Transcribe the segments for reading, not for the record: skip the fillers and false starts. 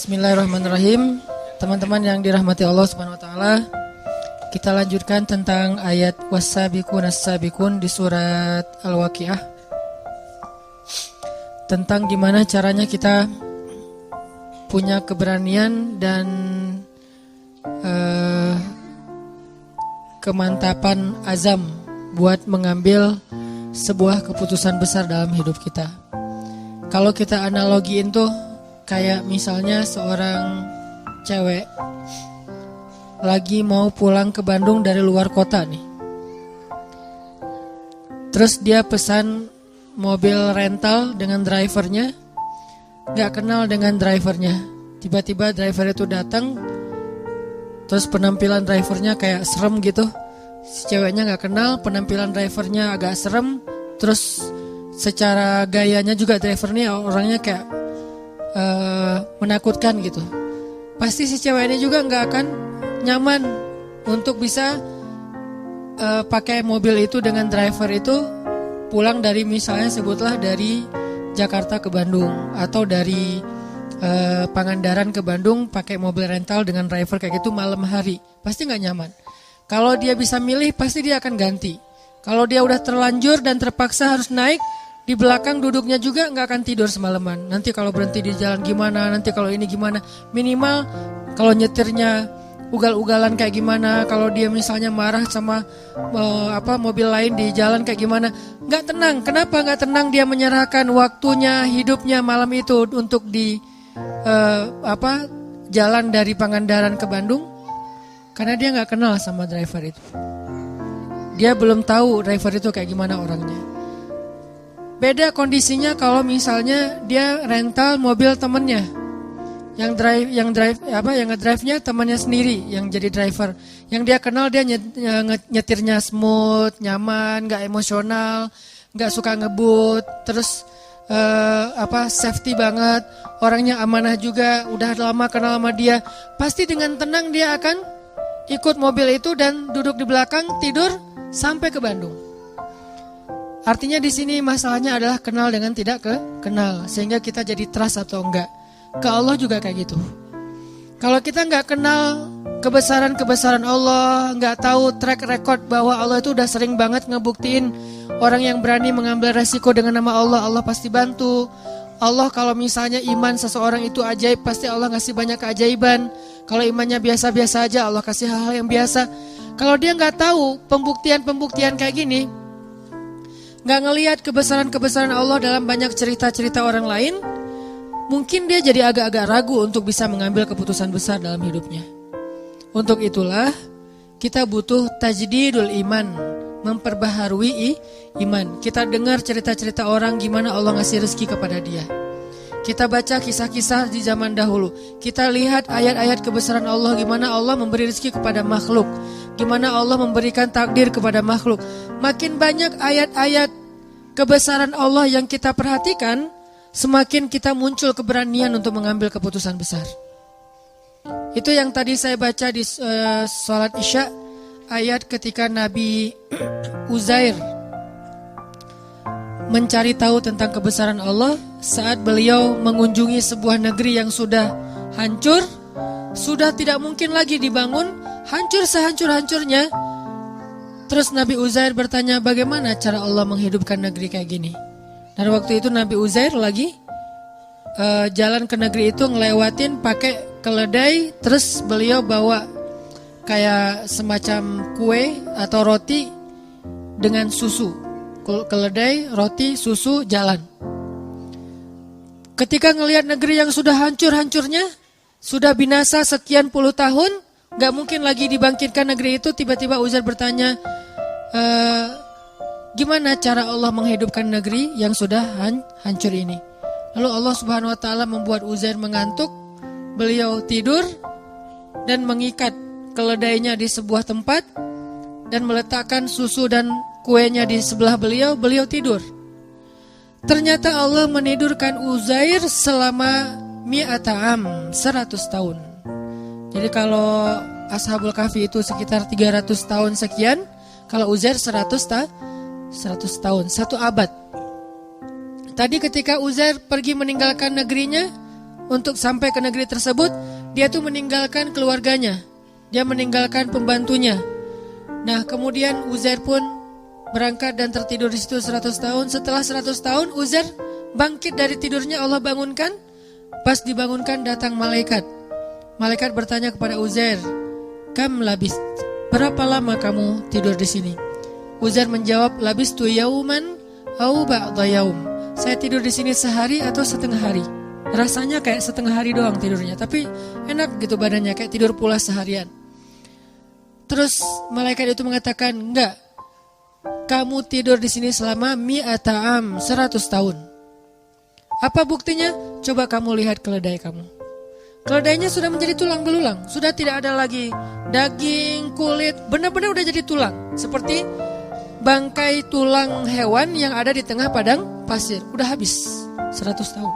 Bismillahirrahmanirrahim. Teman-teman yang dirahmati Allah Subhanahu wa taala, kita lanjutkan tentang ayat was-sabiqun as-sabiqun di surat Al-Waqiah. Tentang gimana caranya kita punya keberanian dan kemantapan azam buat mengambil sebuah keputusan besar dalam hidup kita. Kalau kita analogiin tuh kayak misalnya seorang cewek lagi mau pulang ke Bandung dari luar kota nih. Terus dia pesan mobil rental dengan drivernya, gak kenal dengan drivernya. Tiba-tiba driver itu datang, terus penampilan drivernya kayak serem gitu. Si ceweknya gak kenal, penampilan drivernya agak serem. Terus secara gayanya juga drivernya orangnya kayak menakutkan gitu. Pasti si cewek ini juga gak akan nyaman untuk bisa pakai mobil itu dengan driver itu pulang dari, misalnya sebutlah dari Jakarta ke Bandung, atau dari Pangandaran ke Bandung pakai mobil rental dengan driver kayak gitu malam hari. Pasti gak nyaman. Kalau dia bisa milih pasti dia akan ganti. Kalau dia udah terlanjur dan terpaksa harus naik, di belakang duduknya juga gak akan tidur semalaman. Nanti kalau berhenti di jalan gimana, nanti kalau ini gimana. Minimal kalau nyetirnya ugal-ugalan kayak gimana, kalau dia misalnya marah sama mobil lain di jalan kayak gimana, gak tenang. Kenapa gak tenang? Dia menyerahkan waktunya, hidupnya malam itu untuk di jalan dari Pangandaran ke Bandung, karena dia gak kenal sama driver itu. Dia belum tahu driver itu kayak gimana orangnya. Beda kondisinya kalau misalnya dia rental mobil temennya, yang ngedrive-nya temannya sendiri yang jadi driver, yang dia kenal, dia nyetirnya smooth, nyaman, nggak emosional, nggak suka ngebut, terus safety banget, orangnya amanah juga, udah lama kenal sama dia, pasti dengan tenang dia akan ikut mobil itu dan duduk di belakang tidur sampai ke Bandung. Artinya di sini masalahnya adalah kenal dengan tidak kenal, sehingga kita jadi trust atau enggak. Ke Allah juga kayak gitu. Kalau kita enggak kenal kebesaran Allah, enggak tahu track record bahwa Allah itu udah sering banget ngebuktiin orang yang berani mengambil resiko dengan nama Allah, Allah pasti bantu. Allah kalau misalnya iman seseorang itu ajaib, pasti Allah ngasih banyak keajaiban. Kalau imannya biasa-biasa aja, Allah kasih hal-hal yang biasa. Kalau dia enggak tahu pembuktian kayak gini, gak ngelihat kebesaran-kebesaran Allah dalam banyak cerita-cerita orang lain, mungkin dia jadi agak-agak ragu untuk bisa mengambil keputusan besar dalam hidupnya. Untuk itulah kita butuh tajdidul iman, memperbaharui iman. Kita dengar cerita-cerita orang gimana Allah ngasih rezeki kepada dia. Kita baca kisah-kisah di zaman dahulu. Kita lihat ayat-ayat kebesaran Allah, gimana Allah memberi rezeki kepada makhluk, gimana Allah memberikan takdir kepada makhluk. Makin banyak ayat-ayat kebesaran Allah yang kita perhatikan, semakin kita muncul keberanian untuk mengambil keputusan besar. Itu yang tadi saya baca di sholat Isya, ayat ketika Nabi Uzair mencari tahu tentang kebesaran Allah saat beliau mengunjungi sebuah negeri yang sudah hancur, sudah tidak mungkin lagi dibangun, hancur sehancur-hancurnya. Terus Nabi Uzair bertanya, bagaimana cara Allah menghidupkan negeri kayak gini? Dan waktu itu Nabi Uzair lagi jalan ke negeri itu, ngelewatin pakai keledai. Terus beliau bawa kayak semacam kue atau roti dengan susu. Keledai, roti, susu, jalan. Ketika ngelihat negeri yang sudah hancur-hancurnya, sudah binasa sekian puluh tahun, gak mungkin lagi dibangkitkan negeri itu. Tiba-tiba Uzair bertanya, gimana cara Allah menghidupkan negeri yang sudah hancur ini? Lalu Allah Subhanahu wa taala membuat Uzair mengantuk. Beliau tidur dan mengikat keledainya di sebuah tempat dan meletakkan susu dan kuenya di sebelah beliau. Beliau tidur. Ternyata Allah menidurkan Uzair selama 100 tahun. Jadi kalau Ashabul Kahfi itu sekitar 300 tahun sekian, kalau Uzair 100 tahun, 1 abad. Tadi ketika Uzair pergi meninggalkan negerinya, untuk sampai ke negeri tersebut, dia tuh meninggalkan keluarganya. Dia meninggalkan pembantunya. Nah, kemudian Uzair pun berangkat dan tertidur di situ 100 tahun. Setelah 100 tahun, Uzair bangkit dari tidurnya, Allah bangunkan. Pas dibangunkan datang malaikat. Malaikat bertanya kepada Uzair, "Kam labist? Berapa lama kamu tidur di sini?" Uzair menjawab, "Labistu yauman au ba'da yaum." Saya tidur di sini sehari atau setengah hari. Rasanya kayak setengah hari doang tidurnya, tapi enak gitu badannya, kayak tidur pula seharian. Terus malaikat itu mengatakan, "Enggak. Kamu tidur di sini selama mi'ata am, 100 tahun." Apa buktinya? Coba kamu lihat keledai kamu. Keledainya sudah menjadi tulang belulang, sudah tidak ada lagi daging, kulit, benar-benar udah jadi tulang. Seperti bangkai tulang hewan yang ada di tengah padang pasir, udah habis 100 tahun.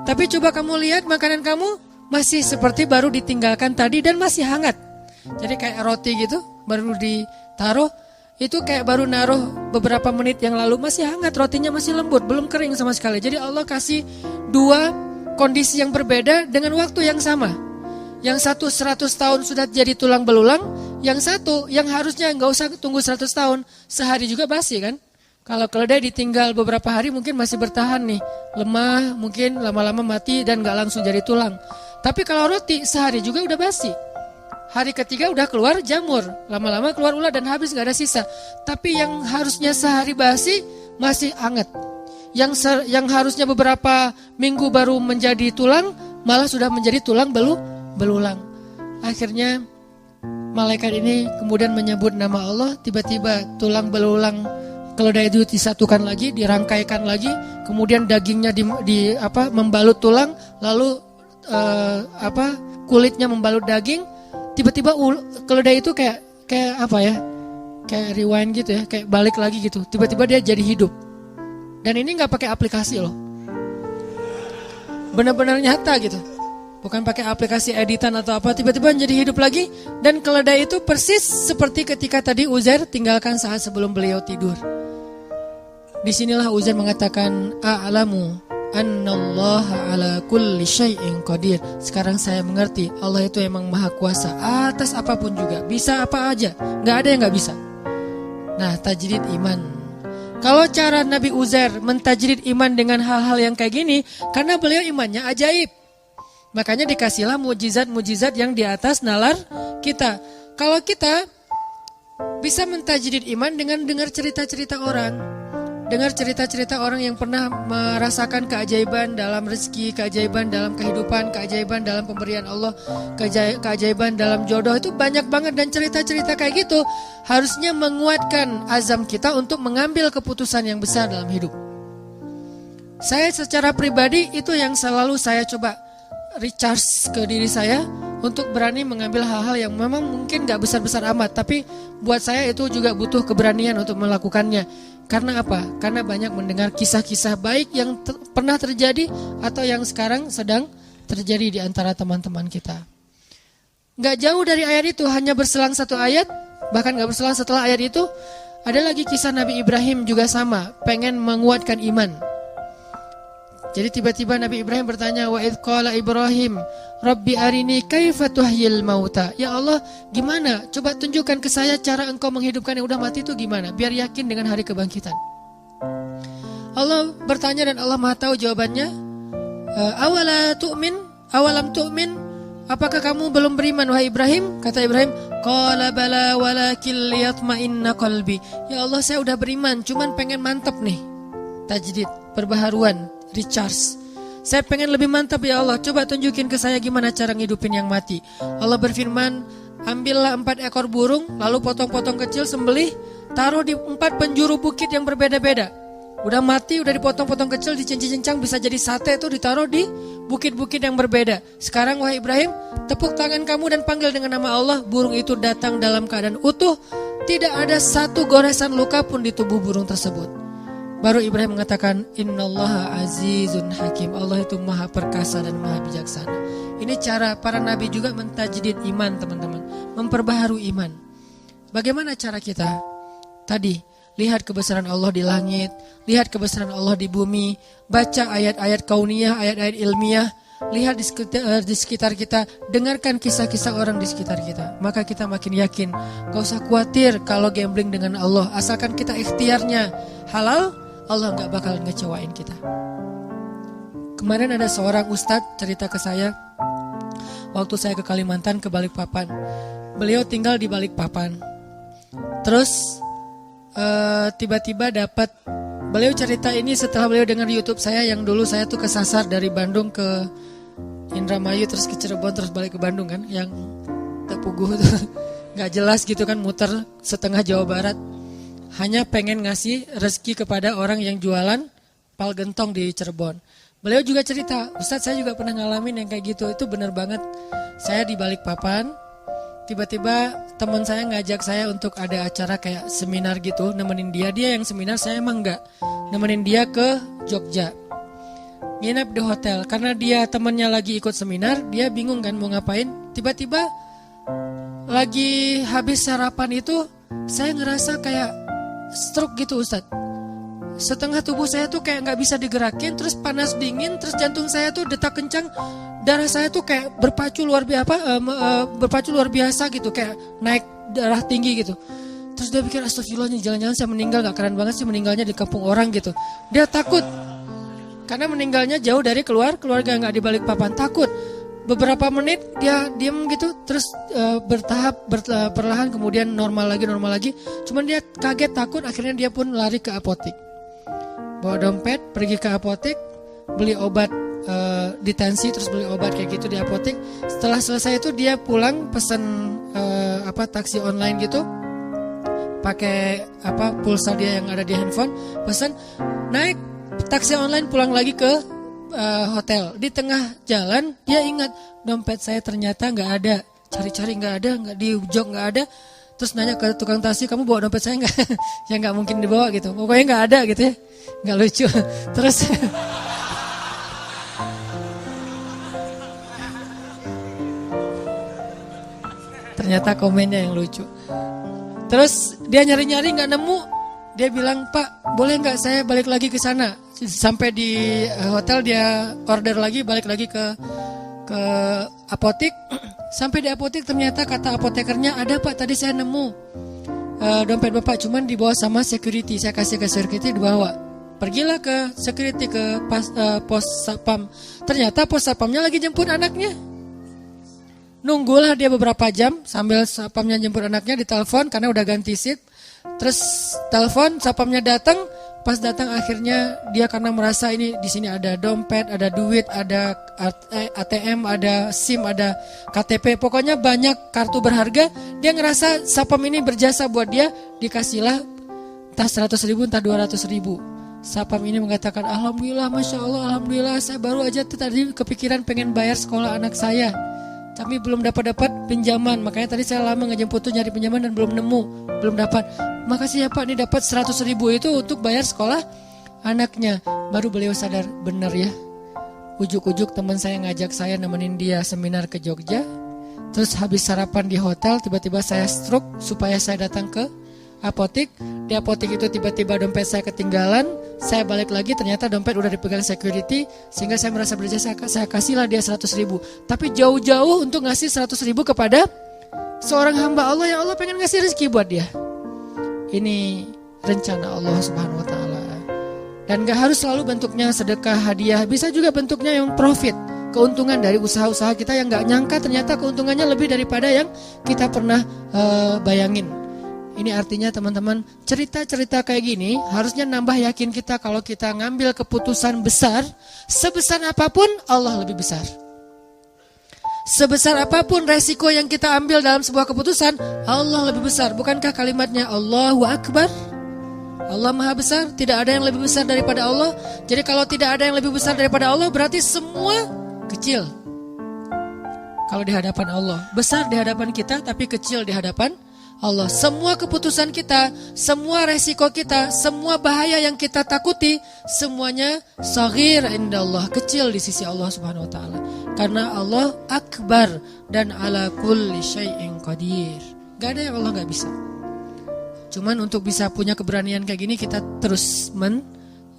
Tapi coba kamu lihat makanan kamu masih seperti baru ditinggalkan tadi dan masih hangat. Jadi kayak roti gitu, baru ditaruh, itu kayak baru naruh beberapa menit yang lalu, masih hangat, rotinya masih lembut, belum kering sama sekali. Jadi Allah kasih dua kondisi yang berbeda dengan waktu yang sama. Yang satu 100 tahun sudah jadi tulang belulang, yang satu yang harusnya nggak usah tunggu 100 tahun, sehari juga basi kan. Kalau keledai ditinggal beberapa hari mungkin masih bertahan nih, lemah, mungkin lama-lama mati dan gak langsung jadi tulang. Tapi kalau roti sehari juga udah basi. Hari ketiga udah keluar jamur, lama-lama keluar ulat dan habis gak ada sisa. Tapi yang harusnya sehari basi masih hangat. Yang harusnya beberapa minggu baru menjadi tulang, malah sudah menjadi tulang belulang. Akhirnya malaikat ini kemudian menyebut nama Allah, tiba-tiba tulang belulang keledai itu disatukan lagi, dirangkaikan lagi, kemudian dagingnya membalut tulang, lalu kulitnya membalut daging. Tiba-tiba keledai itu kayak apa ya? Kayak rewind gitu ya, kayak balik lagi gitu. Tiba-tiba dia jadi hidup. Dan ini nggak pakai aplikasi loh. Benar-benar nyata gitu. Bukan pakai aplikasi editan atau apa, tiba-tiba jadi hidup lagi. Dan keledai itu persis seperti ketika tadi Uzair tinggalkan saat sebelum beliau tidur. Disinilah Uzair mengatakan, "A'lamu annallaha ala kulli syai'in qadir." Sekarang saya mengerti, Allah itu emang maha kuasa atas apapun juga, bisa apa aja, gak ada yang gak bisa. Nah, tajdid iman. Kalau cara Nabi Uzair mentajdid iman dengan hal-hal yang kayak gini, karena beliau imannya ajaib. Makanya dikasihlah mujizat-mujizat yang di atas nalar kita. Kalau kita bisa mentajdid iman dengan dengar cerita-cerita orang. Dengar cerita-cerita orang yang pernah merasakan keajaiban dalam rezeki, keajaiban dalam kehidupan, keajaiban dalam pemberian Allah, keajaiban dalam jodoh, itu banyak banget. Dan cerita-cerita kayak gitu harusnya menguatkan azam kita untuk mengambil keputusan yang besar dalam hidup. Saya secara pribadi itu yang selalu saya coba recharge ke diri saya untuk berani mengambil hal-hal yang memang mungkin gak besar-besar amat, tapi buat saya itu juga butuh keberanian untuk melakukannya. Karena apa? Karena banyak mendengar kisah-kisah baik yang pernah terjadi atau yang sekarang sedang terjadi di antara teman-teman kita. Gak jauh dari ayat itu, hanya berselang satu ayat, bahkan gak berselang setelah ayat itu, ada lagi kisah Nabi Ibrahim juga sama, pengen menguatkan iman. Jadi tiba-tiba Nabi Ibrahim bertanya, "Wa idh qala Ibrahim, Rabbi arini kaifa tuhyil mauta." Ya Allah, gimana? Coba tunjukkan ke saya cara engkau menghidupkan yang udah mati itu gimana, biar yakin dengan hari kebangkitan. Allah bertanya dan Allah Maha tahu jawabannya. Awalam tu'min? Apakah kamu belum beriman wahai Ibrahim? Kata Ibrahim, qala bala walakin liyatma'inna qalbi. Ya Allah, saya udah beriman, cuman pengen mantap nih. Tajdid, perbaharuan, recharge. Saya pengen lebih mantap ya Allah, coba tunjukin ke saya gimana cara ngidupin yang mati. Allah berfirman, ambillah 4 ekor burung, lalu potong-potong kecil, sembelih, taruh di 4 penjuru bukit yang berbeda-beda. Udah mati, udah dipotong-potong kecil, dicincang-cincang, bisa jadi sate, itu ditaruh di bukit-bukit yang berbeda. Sekarang wahai Ibrahim, tepuk tangan kamu dan panggil dengan nama Allah. Burung itu datang dalam keadaan utuh, tidak ada satu goresan luka pun di tubuh burung tersebut. Baru Ibrahim mengatakan, Innallaha azizun hakim. Allah itu maha perkasa dan maha bijaksana. Ini cara para nabi juga mentajdid iman, teman-teman. Memperbaharui iman. Bagaimana cara kita? Tadi, lihat kebesaran Allah di langit, lihat kebesaran Allah di bumi, baca ayat-ayat kauniyah, ayat-ayat ilmiah, lihat di sekitar kita, dengarkan kisah-kisah orang di sekitar kita. Maka kita makin yakin, gak usah khawatir kalau gambling dengan Allah. Asalkan kita ikhtiarnya halal, Allah gak bakal ngecewain kita. Kemarin ada seorang ustadz cerita ke saya, waktu saya ke Kalimantan, ke Balikpapan. Beliau tinggal di Balikpapan. Terus tiba-tiba dapat, beliau cerita ini setelah beliau dengar YouTube saya yang dulu saya tuh kesasar dari Bandung ke Indramayu terus ke Cirebon terus balik ke Bandung kan, yang Tepuguh tuh nggak jelas gitu kan, muter setengah Jawa Barat hanya pengen ngasih rezeki kepada orang yang jualan pal gentong di Cirebon. Beliau juga cerita, Ustadz saya juga pernah ngalamin yang kayak gitu, itu benar banget. Saya di Balikpapan, tiba-tiba teman saya ngajak saya untuk ada acara kayak seminar gitu, nemenin dia yang seminar, saya emang enggak, nemenin dia ke Jogja, nginep di hotel, karena dia temannya lagi ikut seminar, dia bingung kan mau ngapain, tiba-tiba lagi habis sarapan itu, saya ngerasa kayak stroke gitu Ustadz, setengah tubuh saya tuh kayak nggak bisa digerakin, terus panas dingin, terus jantung saya tuh detak kencang, darah saya tuh kayak berpacu luar biasa gitu, kayak naik darah tinggi gitu. Terus dia pikir astagfirullah, jangan-jangan saya meninggal, gak keren banget sih meninggalnya di kampung orang gitu. Dia takut karena meninggalnya jauh dari keluarga, nggak di Balikpapan, takut. Beberapa menit dia diam gitu, terus perlahan kemudian normal lagi. Cuman dia kaget takut, akhirnya dia pun lari ke apotek. Bawa dompet, pergi ke apotek, beli obat ditensi, terus beli obat kayak gitu di apotek. Setelah selesai itu dia pulang pesen taksi online gitu, pakai pulsa dia yang ada di handphone, pesen, naik taksi online pulang lagi ke hotel. Di tengah jalan dia ingat dompet saya ternyata nggak ada, cari-cari nggak ada, nggak di jok nggak ada. Terus nanya ke tukang taksi, kamu bawa dompet saya nggak? Ya nggak mungkin dibawa gitu, pokoknya nggak ada gitu ya, nggak lucu. Terus ternyata komennya yang lucu. Terus dia nyari-nyari nggak nemu, dia bilang, Pak boleh nggak saya balik lagi ke sana? Sampai di hotel dia order lagi, balik lagi ke apotek. Sampai di apotek ternyata kata apotekernya, ada Pak tadi saya nemu dompet Bapak, cuman dibawa sama security. Saya kasih ke security, dibawa. Pergilah ke security, ke pos satpam. Ternyata pos satpamnya lagi jemput anaknya. Nunggulah dia beberapa jam sambil satpamnya jemput anaknya, ditelepon karena udah ganti seat. Terus telepon, satpamnya datang. Pas datang akhirnya dia karena merasa ini di sini ada dompet, ada duit, ada ATM, ada SIM, ada KTP, pokoknya banyak kartu berharga. Dia ngerasa satpam ini berjasa buat dia, dikasihlah entah 100.000 entah 200.000. Satpam ini mengatakan, alhamdulillah, masya Allah, alhamdulillah, saya baru aja tadi kepikiran pengen bayar sekolah anak saya, tapi belum dapat pinjaman, makanya tadi saya lama ngejemput tuh nyari pinjaman dan belum dapat. Makasih ya Pak, ini dapat 100.000 itu untuk bayar sekolah anaknya. Baru beliau sadar, benar ya, ujuk-ujuk teman saya ngajak saya nemenin dia seminar ke Jogja. Terus habis sarapan di hotel, tiba-tiba saya stroke supaya saya datang ke apotek. Di apotek itu tiba-tiba dompet saya ketinggalan. Saya balik lagi, ternyata dompet udah dipegang security. Sehingga saya merasa berjasa, saya kasihlah dia 100.000. Tapi jauh-jauh untuk ngasih 100.000 kepada seorang hamba Allah yang Allah pengen ngasih rezeki buat dia. Ini rencana Allah Subhanahu wa Ta'ala. Dan gak harus selalu bentuknya sedekah, hadiah. Bisa juga bentuknya yang profit, keuntungan dari usaha-usaha kita yang gak nyangka ternyata keuntungannya lebih daripada yang kita pernah bayangin. Ini artinya teman-teman, cerita-cerita kayak gini harusnya nambah yakin kita kalau kita ngambil keputusan besar, sebesar apapun Allah lebih besar. Sebesar apapun resiko yang kita ambil dalam sebuah keputusan, Allah lebih besar. Bukankah kalimatnya Allahu Akbar? Allah Maha Besar, tidak ada yang lebih besar daripada Allah. Jadi kalau tidak ada yang lebih besar daripada Allah, berarti semua kecil kalau di hadapan Allah. Besar di hadapan kita, tapi kecil di hadapan Allah. Semua keputusan kita, semua resiko kita, semua bahaya yang kita takuti, semuanya saghir indallah, kecil di sisi Allah Subhanahu wa Ta'ala. Karena Allah Akbar dan ala kulli syai'in qadir. Gak ada yang Allah gak bisa. Cuman untuk bisa punya keberanian kayak gini kita terus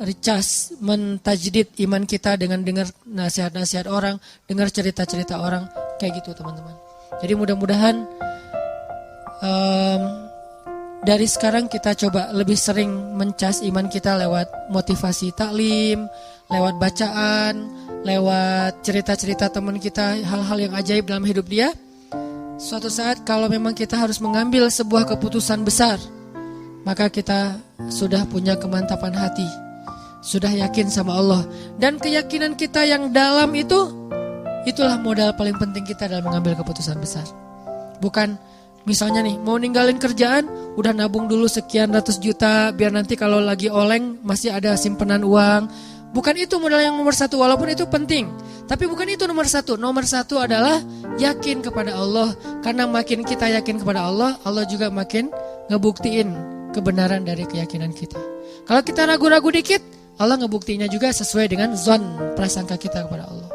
recas, mentajdid iman kita dengan dengar nasihat-nasihat orang, dengar cerita-cerita orang, kayak gitu teman-teman. Jadi mudah-mudahan dari sekarang kita coba lebih sering mencas iman kita lewat motivasi taklim, lewat bacaan, lewat cerita-cerita teman kita, hal-hal yang ajaib dalam hidup dia. Suatu saat kalau memang kita harus mengambil sebuah keputusan besar, maka kita sudah punya kemantapan hati, sudah yakin sama Allah. Dan keyakinan kita yang dalam itulah modal paling penting kita dalam mengambil keputusan besar. Bukan misalnya nih, mau ninggalin kerjaan, udah nabung dulu sekian ratus juta, biar nanti kalau lagi oleng masih ada simpanan uang. Bukan itu modal yang nomor satu, walaupun itu penting. Tapi bukan itu nomor satu. Nomor satu adalah yakin kepada Allah. Karena makin kita yakin kepada Allah, Allah juga makin ngebuktiin kebenaran dari keyakinan kita. Kalau kita ragu-ragu dikit, Allah ngebuktinya juga sesuai dengan zon prasangka kita kepada Allah.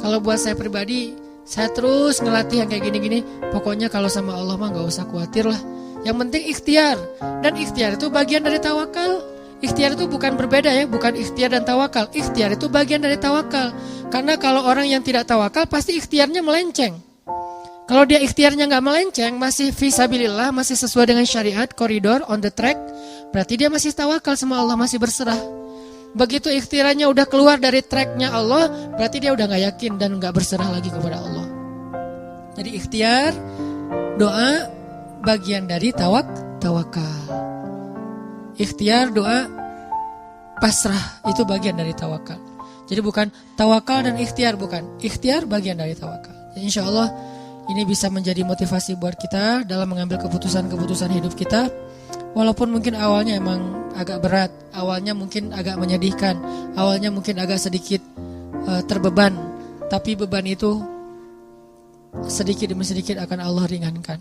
Kalau buat saya pribadi, saya terus ngelatih yang kayak gini-gini. Pokoknya kalau sama Allah mah gak usah khawatir lah. Yang penting ikhtiar. Dan ikhtiar itu bagian dari tawakal. Ikhtiar itu bukan berbeda ya, bukan ikhtiar dan tawakal. Ikhtiar itu bagian dari tawakal. Karena kalau orang yang tidak tawakal pasti ikhtiarnya melenceng. Kalau dia ikhtiarnya nggak melenceng, masih fisabilillah, masih sesuai dengan syariat, koridor, on the track, berarti dia masih tawakal sama Allah, masih berserah. Begitu ikhtiarnya udah keluar dari tracknya Allah, berarti dia udah nggak yakin dan nggak berserah lagi kepada Allah. Jadi ikhtiar, doa, bagian dari tawakal. Ikhtiar, doa, pasrah, itu bagian dari tawakal. Jadi bukan tawakal dan ikhtiar, bukan. Ikhtiar bagian dari tawakal. Jadi insya Allah ini bisa menjadi motivasi buat kita dalam mengambil keputusan-keputusan hidup kita. Walaupun mungkin awalnya emang agak berat, awalnya mungkin agak menyedihkan, awalnya mungkin agak sedikit terbeban. Tapi beban itu sedikit demi sedikit akan Allah ringankan.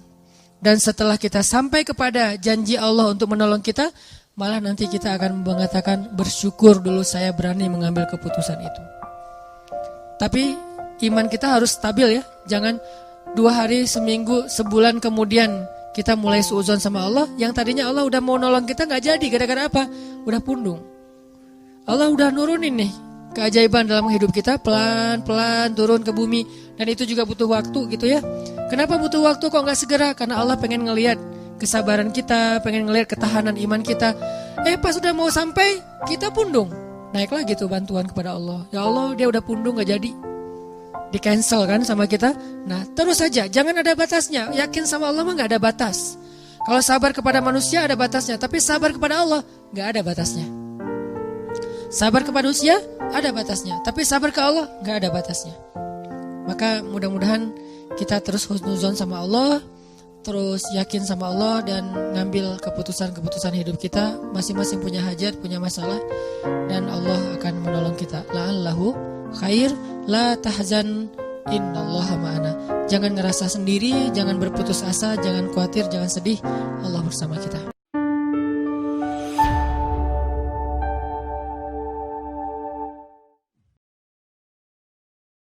Dan setelah kita sampai kepada janji Allah untuk menolong kita, malah nanti kita akan mengatakan bersyukur dulu saya berani mengambil keputusan itu. Tapi iman kita harus stabil ya, jangan 2 hari, seminggu, sebulan kemudian kita mulai suudzon sama Allah. Yang tadinya Allah udah mau nolong kita gak jadi, gara-gara apa? Udah pundung. Allah udah nurunin nih keajaiban dalam hidup kita, pelan-pelan turun ke bumi. Dan itu juga butuh waktu gitu ya. Kenapa butuh waktu kok gak segera? Karena Allah pengen ngelihat kesabaran kita, pengen ngelihat ketahanan iman kita. Pas udah mau sampai, kita pundung. Naik lagi tuh bantuan kepada Allah. Ya Allah, dia udah pundung gak jadi, di cancel kan sama kita. Nah terus saja, jangan ada batasnya. Yakin sama Allah mah gak ada batas. Kalau sabar kepada manusia ada batasnya, tapi sabar kepada Allah gak ada batasnya. Sabar kepada manusia ada batasnya, tapi sabar ke Allah gak ada batasnya. Maka mudah-mudahan kita terus husnuzon sama Allah, terus yakin sama Allah, dan ngambil keputusan-keputusan hidup kita. Masing-masing punya hajat, punya masalah, dan Allah akan menolong kita. La'allahu khair, la tahzan, innallaha ma'ana. Jangan ngerasa sendiri, jangan berputus asa, jangan khawatir, jangan sedih. Allah bersama kita.